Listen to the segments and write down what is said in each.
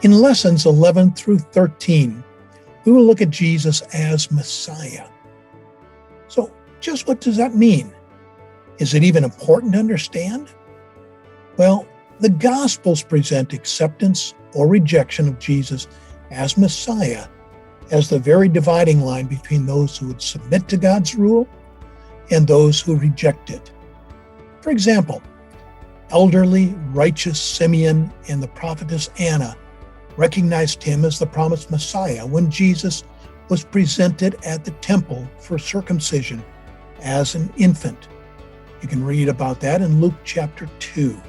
In lessons 11 through 13, we will look at Jesus as Messiah. So, just what does that mean? Is it even important to understand? Well, the Gospels present acceptance or rejection of Jesus as Messiah as the very dividing line between those who would submit to God's rule and those who reject it. For example, elderly, righteous Simeon and the prophetess Anna recognized him as the promised Messiah when Jesus was presented at the temple for circumcision as an infant. You can read about that in Luke chapter 2.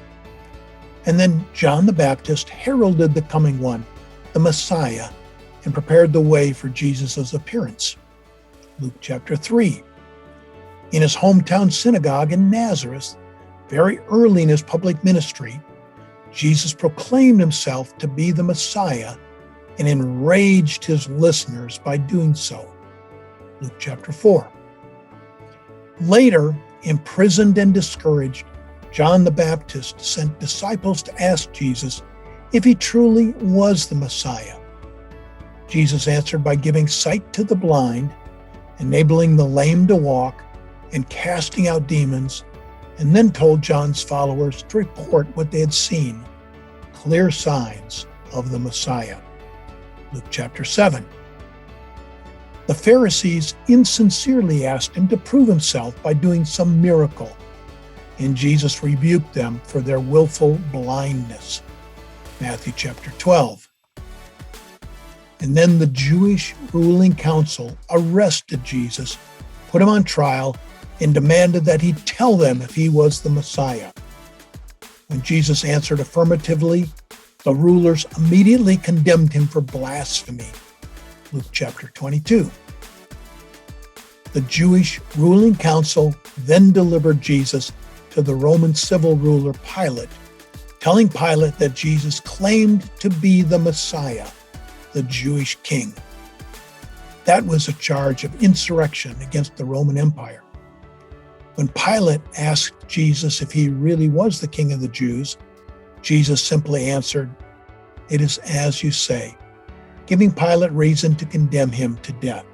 And then John the Baptist heralded the coming one, the Messiah, and prepared the way for Jesus' appearance. Luke chapter 3. In his hometown synagogue in Nazareth, very early in his public ministry, Jesus proclaimed himself to be the Messiah and enraged his listeners by doing so. Luke chapter 4. Later, imprisoned and discouraged, John the Baptist sent disciples to ask Jesus if he truly was the Messiah. Jesus answered by giving sight to the blind, enabling the lame to walk, and casting out demons, and then told John's followers to report what they had seen, clear signs of the Messiah. Luke chapter 7. The Pharisees insincerely asked him to prove himself by doing some miracle, and Jesus rebuked them for their willful blindness. Matthew chapter 12. And then the Jewish ruling council arrested Jesus, put him on trial, and demanded that he tell them if he was the Messiah. When Jesus answered affirmatively, the rulers immediately condemned him for blasphemy. Luke chapter 22. The Jewish ruling council then delivered Jesus to the Roman civil ruler Pilate, telling Pilate that Jesus claimed to be the Messiah, the Jewish king. That was a charge of insurrection against the Roman Empire. When Pilate asked Jesus if he really was the king of the Jews, Jesus simply answered, "It is as you say," giving Pilate reason to condemn him to death.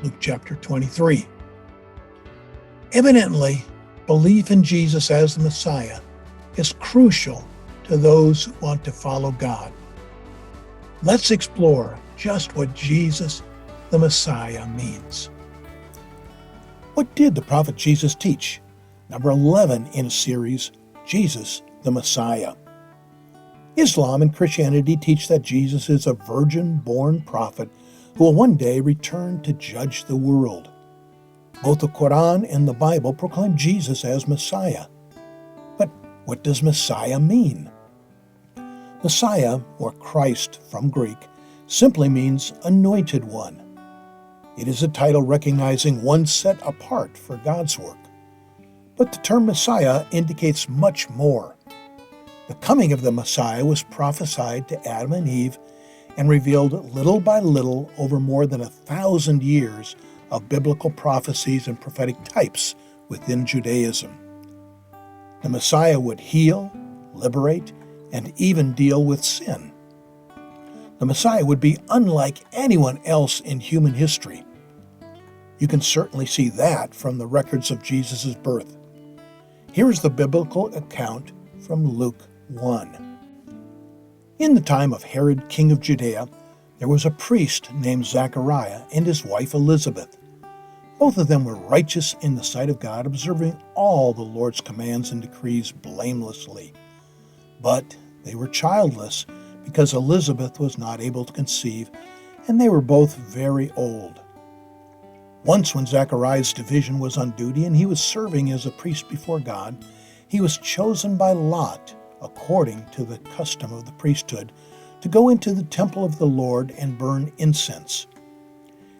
Luke chapter 23. Evidently, belief in Jesus as the Messiah is crucial to those who want to follow God. Let's explore just what Jesus, the Messiah, means. What did the prophet Jesus teach? Number 11 in a series, Jesus, the Messiah. Islam and Christianity teach that Jesus is a virgin-born prophet who will one day return to judge the world. Both the Quran and the Bible proclaim Jesus as Messiah. But what does Messiah mean? Messiah, or Christ from Greek, simply means anointed one. It is a title recognizing one set apart for God's work. But the term Messiah indicates much more. The coming of the Messiah was prophesied to Adam and Eve and revealed little by little over more than 1,000 years of biblical prophecies and prophetic types within Judaism. The Messiah would heal, liberate, and even deal with sin. The Messiah would be unlike anyone else in human history. You can certainly see that from the records of Jesus' birth. Here is the biblical account from Luke 1. In the time of Herod, king of Judea, there was a priest named Zachariah and his wife Elizabeth. Both of them were righteous in the sight of God, observing all the Lord's commands and decrees blamelessly. But they were childless because Elizabeth was not able to conceive, and they were both very old. Once when Zachariah's division was on duty and he was serving as a priest before God, he was chosen by lot, according to the custom of the priesthood, to go into the temple of the Lord and burn incense.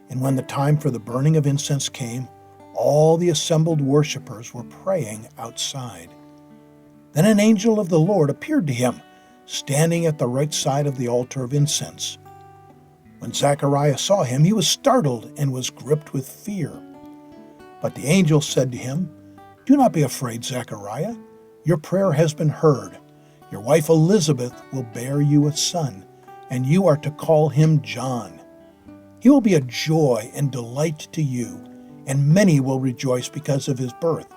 And when the time for the burning of incense came, all the assembled worshipers were praying outside. Then an angel of the Lord appeared to him, standing at the right side of the altar of incense. When Zachariah saw him, he was startled and was gripped with fear. But the angel said to him, "Do not be afraid, Zachariah. Your prayer has been heard. Your wife Elizabeth will bear you a son, and you are to call him John. He will be a joy and delight to you, and many will rejoice because of his birth,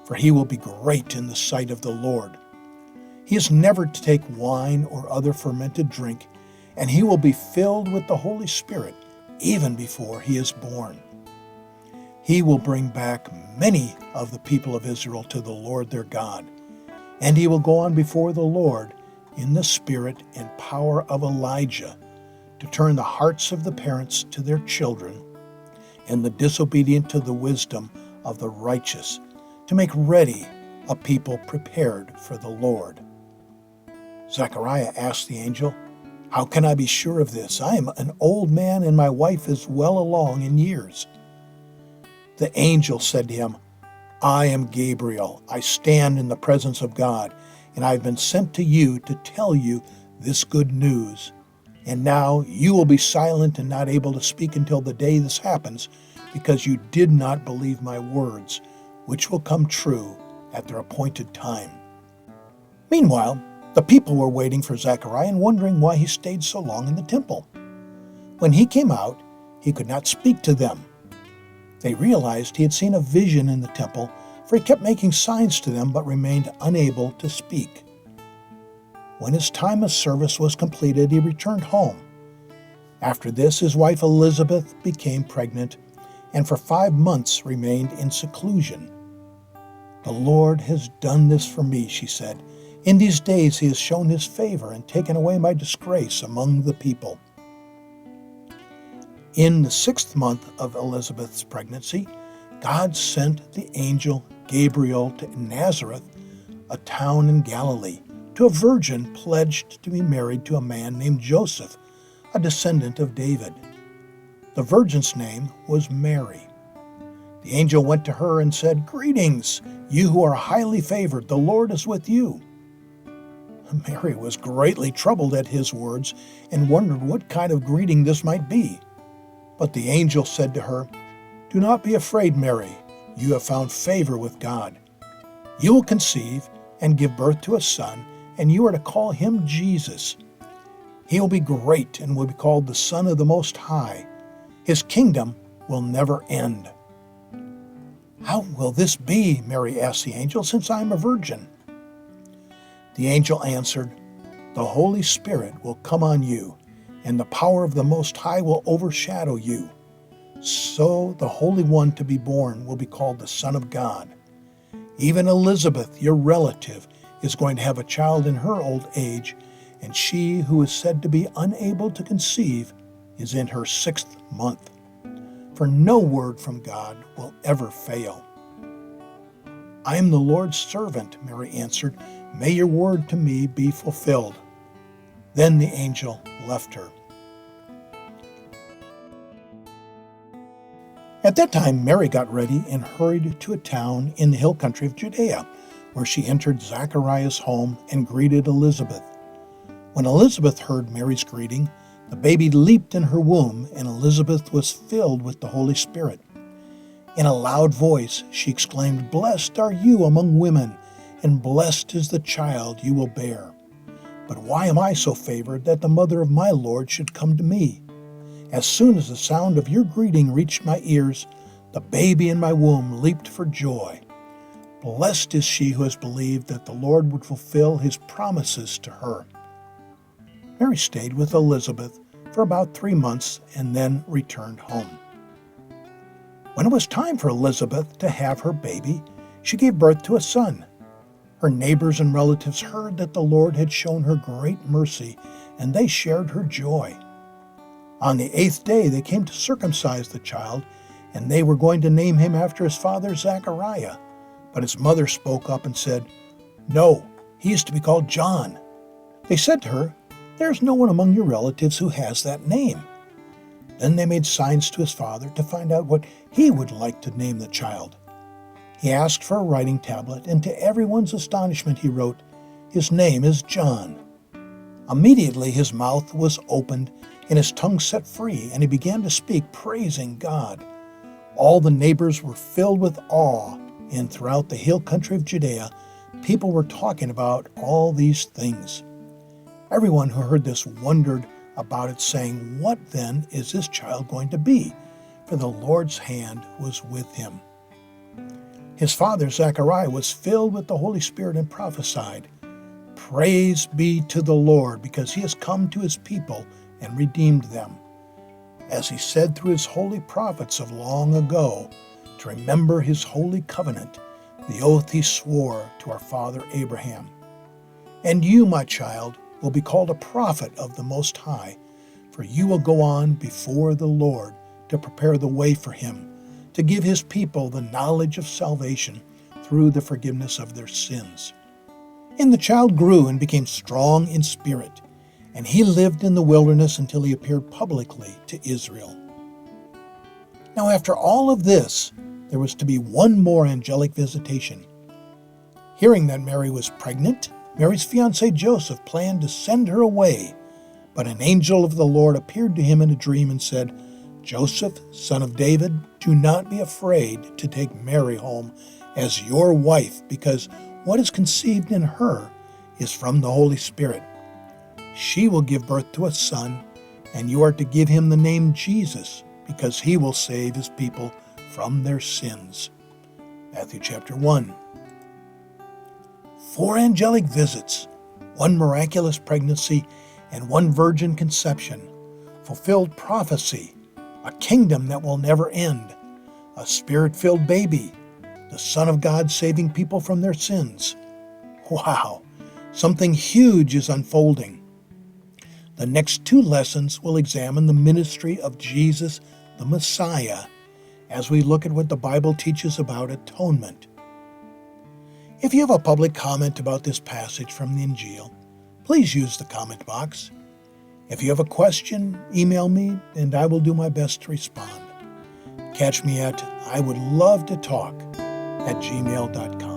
for he will be great in the sight of the Lord. He is never to take wine or other fermented drink, and he will be filled with the Holy Spirit even before he is born. He will bring back many of the people of Israel to the Lord their God, and he will go on before the Lord in the spirit and power of Elijah, to turn the hearts of the parents to their children, and the disobedient to the wisdom of the righteous, to make ready a people prepared for the Lord. Zachariah asked the angel, "How can I be sure of this? I am an old man, and my wife is well along in years." The angel said to him, "I am Gabriel. I stand in the presence of God, and I have been sent to you to tell you this good news. And now you will be silent and not able to speak until the day this happens, because you did not believe my words, which will come true at their appointed time." Meanwhile, the people were waiting for Zachariah and wondering why he stayed so long in the temple. When he came out, he could not speak to them. They realized he had seen a vision in the temple, for he kept making signs to them but remained unable to speak. When his time of service was completed, he returned home. After this, his wife Elizabeth became pregnant, and for 5 months remained in seclusion. "The Lord has done this for me," she said. "In these days he has shown his favor and taken away my disgrace among the people." In the 6th month of Elizabeth's pregnancy, God sent the angel Gabriel to Nazareth, a town in Galilee, to a virgin pledged to be married to a man named Joseph, a descendant of David. The virgin's name was Mary. The angel went to her and said, "Greetings, you who are highly favored, the Lord is with you." Mary was greatly troubled at his words and wondered what kind of greeting this might be. But the angel said to her, "Do not be afraid, Mary. You have found favor with God. You will conceive and give birth to a son, and you are to call him Jesus. He will be great and will be called the Son of the Most High. His kingdom will never end." "How will this be," Mary asked the angel, "since I am a virgin?" The angel answered, "The Holy Spirit will come on you, and the power of the Most High will overshadow you. So the Holy One to be born will be called the Son of God. Even Elizabeth, your relative, is going to have a child in her old age, and she who is said to be unable to conceive is in her 6th month. For no word from God will ever fail." "I am the Lord's servant," Mary answered. "May your word to me be fulfilled." Then the angel left her. At that time, Mary got ready and hurried to a town in the hill country of Judea, where she entered Zachariah's home and greeted Elizabeth. When Elizabeth heard Mary's greeting, the baby leaped in her womb, and Elizabeth was filled with the Holy Spirit. In a loud voice, she exclaimed, "Blessed are you among women, and blessed is the child you will bear. But why am I so favored that the mother of my Lord should come to me? As soon as the sound of your greeting reached my ears, the baby in my womb leaped for joy. Blessed is she who has believed that the Lord would fulfill his promises to her." Mary stayed with Elizabeth for about 3 months and then returned home. When it was time for Elizabeth to have her baby, she gave birth to a son. Her neighbors and relatives heard that the Lord had shown her great mercy, and they shared her joy. On the 8th day they came to circumcise the child, and they were going to name him after his father Zachariah. But his mother spoke up and said, "No, he is to be called John." They said to her, "There is no one among your relatives who has that name." Then they made signs to his father to find out what he would like to name the child. He asked for a writing tablet, and to everyone's astonishment he wrote, "His name is John." Immediately his mouth was opened and his tongue set free, and he began to speak, praising God. All the neighbors were filled with awe, and throughout the hill country of Judea, people were talking about all these things. Everyone who heard this wondered about it, saying, "What then is this child going to be? For the Lord's hand was with him." His father, Zachariah, was filled with the Holy Spirit and prophesied, "Praise be to the Lord, because he has come to his people and redeemed them, as he said through his holy prophets of long ago, to remember his holy covenant, the oath he swore to our father Abraham. And you, my child, will be called a prophet of the Most High, for you will go on before the Lord to prepare the way for him, to give his people the knowledge of salvation through the forgiveness of their sins." And the child grew and became strong in spirit, and he lived in the wilderness until he appeared publicly to Israel. Now after all of this, there was to be one more angelic visitation. Hearing that Mary was pregnant, Mary's fiancé Joseph planned to send her away, but an angel of the Lord appeared to him in a dream and said, "Joseph, son of David, do not be afraid to take Mary home as your wife, because what is conceived in her is from the Holy Spirit. She will give birth to a son, and you are to give him the name Jesus, because he will save his people from their sins." Matthew chapter 1. 4 angelic visits, 1 miraculous pregnancy, and 1 virgin conception, fulfilled prophecy, a kingdom that will never end, a spirit-filled baby, the Son of God saving people from their sins. Wow, something huge is unfolding. The next 2 lessons will examine the ministry of Jesus, the Messiah, as we look at what the Bible teaches about atonement. If you have a public comment about this passage from the Injil, please use the comment box. If you have a question, email me, and I will do my best to respond. Catch me at iwouldlovetotalk@gmail.com.